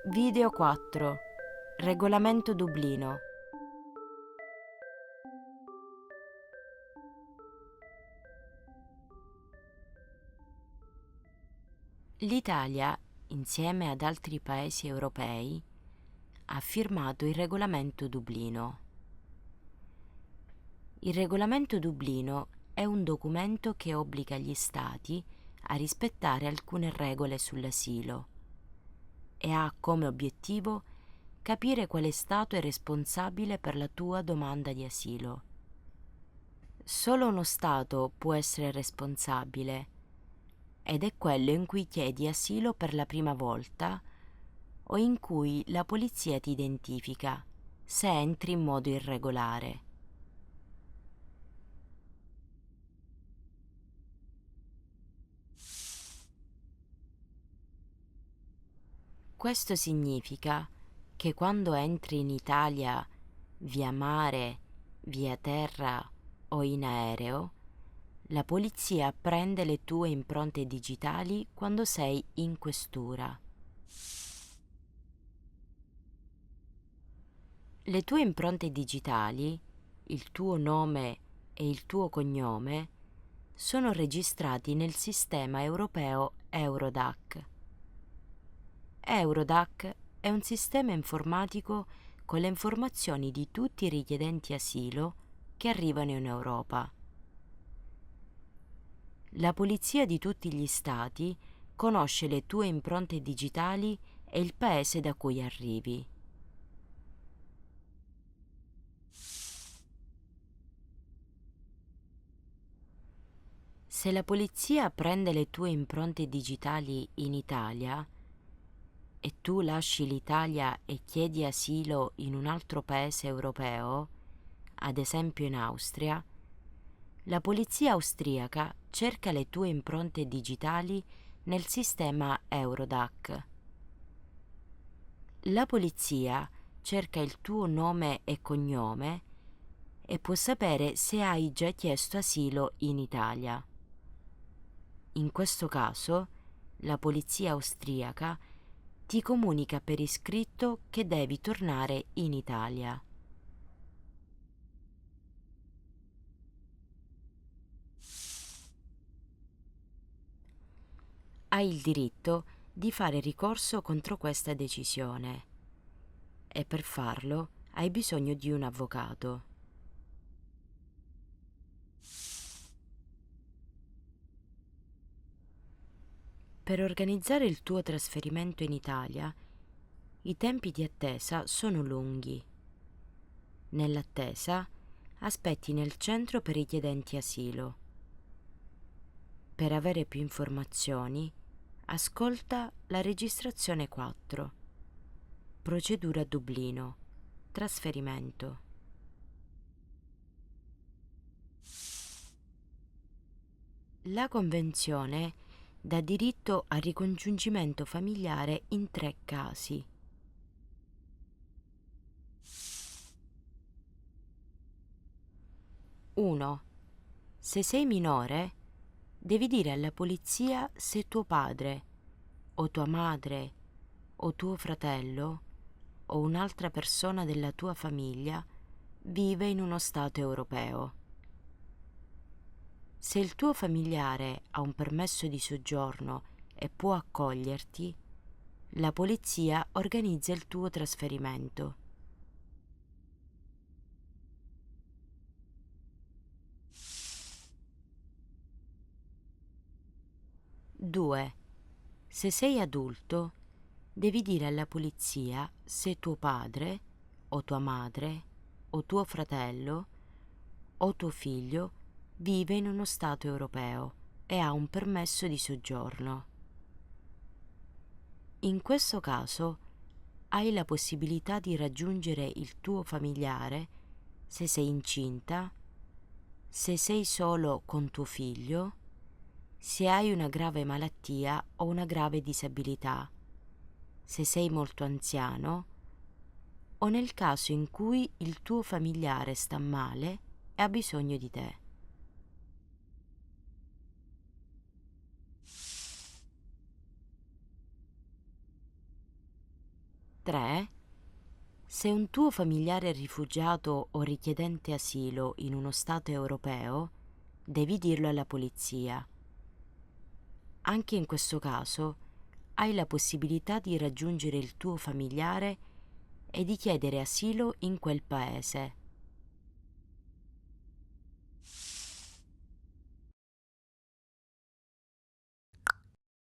Video 4. Regolamento Dublino. L'Italia, insieme ad altri paesi europei, ha firmato il Regolamento Dublino. Il Regolamento Dublino è un documento che obbliga gli Stati a rispettare alcune regole sull'asilo e ha come obiettivo capire quale Stato è responsabile per la tua domanda di asilo. Solo uno Stato può essere responsabile ed è quello in cui chiedi asilo per la prima volta o in cui la polizia ti identifica se entri in modo irregolare. Questo significa che quando entri in Italia via mare, via terra o in aereo, la polizia prende le tue impronte digitali quando sei in questura. Le tue impronte digitali, il tuo nome e il tuo cognome, sono registrati nel sistema europeo Eurodac. Eurodac è un sistema informatico con le informazioni di tutti i richiedenti asilo che arrivano in Europa. La polizia di tutti gli stati conosce le tue impronte digitali e il paese da cui arrivi. Se la polizia prende le tue impronte digitali in Italia e tu lasci l'Italia e chiedi asilo in un altro paese europeo, ad esempio in Austria, la polizia austriaca cerca le tue impronte digitali nel sistema Eurodac. La polizia cerca il tuo nome e cognome e può sapere se hai già chiesto asilo in Italia. In questo caso, la polizia austriaca ti comunica per iscritto che devi tornare in Italia. Hai il diritto di fare ricorso contro questa decisione e per farlo hai bisogno di un avvocato. Per organizzare il tuo trasferimento in Italia, i tempi di attesa sono lunghi. Nell'attesa, aspetti nel centro per i chiedenti asilo. Per avere più informazioni, ascolta la registrazione 4. Procedura Dublino. Trasferimento. La Convenzione dà diritto al ricongiungimento familiare in 3 casi. 1. Se sei minore, devi dire alla polizia se tuo padre, o tua madre, o tuo fratello, o un'altra persona della tua famiglia vive in uno Stato europeo. Se il tuo familiare ha un permesso di soggiorno e può accoglierti, la polizia organizza il tuo trasferimento. 2. Se sei adulto, devi dire alla polizia se tuo padre, o tua madre, o tuo fratello, o tuo figlio vive in uno Stato europeo e ha un permesso di soggiorno. In questo caso hai la possibilità di raggiungere il tuo familiare se sei incinta, se sei solo con tuo figlio, se hai una grave malattia o una grave disabilità, se sei molto anziano o nel caso in cui il tuo familiare sta male e ha bisogno di te. 3. Se un tuo familiare è rifugiato o richiedente asilo in uno Stato europeo, devi dirlo alla polizia. Anche in questo caso hai la possibilità di raggiungere il tuo familiare e di chiedere asilo in quel paese,